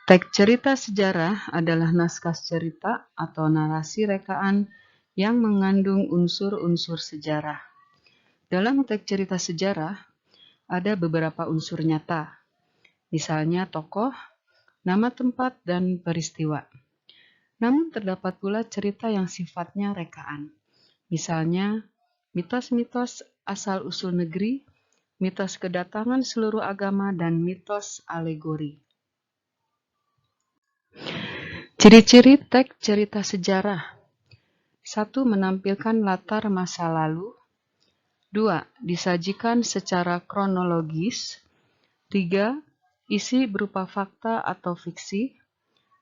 Teks cerita sejarah adalah naskah cerita atau narasi rekaan yang mengandung unsur-unsur sejarah. Dalam teks cerita sejarah, ada beberapa unsur nyata, misalnya tokoh, nama tempat, dan peristiwa. Namun terdapat pula cerita yang sifatnya rekaan, misalnya mitos-mitos asal-usul negeri, mitos kedatangan seluruh agama, dan mitos alegori. Ciri-ciri teks cerita sejarah. 1. Menampilkan latar masa lalu. 2. Disajikan secara kronologis. 3. Isi berupa fakta atau fiksi.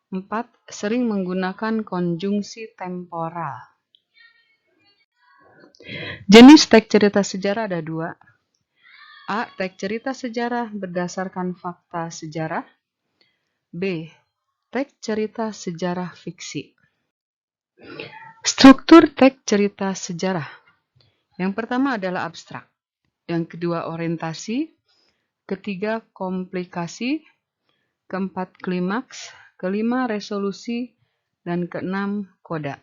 4. Sering menggunakan konjungsi temporal. Jenis teks cerita sejarah ada 2. A. Teks cerita sejarah berdasarkan fakta sejarah. B. Teks cerita sejarah fiksi. Struktur teks cerita sejarah. Yang pertama adalah abstrak. Yang kedua orientasi. Ketiga komplikasi. Keempat klimaks. Kelima resolusi. Dan keenam koda.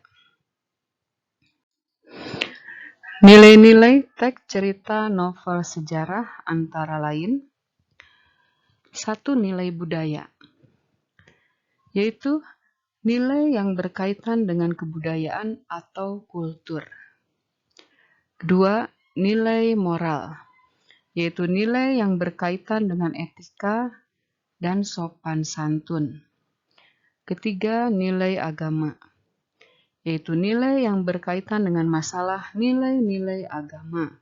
Nilai-nilai teks cerita novel sejarah antara lain. 1. Nilai budaya, yaitu nilai yang berkaitan dengan kebudayaan atau kultur. 2. Nilai moral, yaitu nilai yang berkaitan dengan etika dan sopan santun. Ketiga, nilai agama, yaitu nilai yang berkaitan dengan masalah nilai-nilai agama.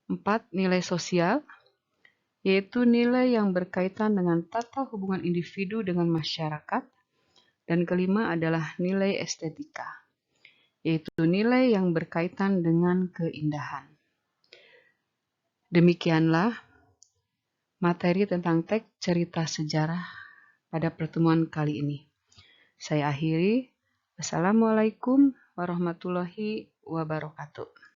4. Nilai sosial, yaitu nilai yang berkaitan dengan tata hubungan individu dengan masyarakat. Dan kelima adalah nilai estetika, yaitu nilai yang berkaitan dengan keindahan. Demikianlah materi tentang teks cerita sejarah pada pertemuan kali ini. Saya akhiri. Wassalamualaikum warahmatullahi wabarakatuh.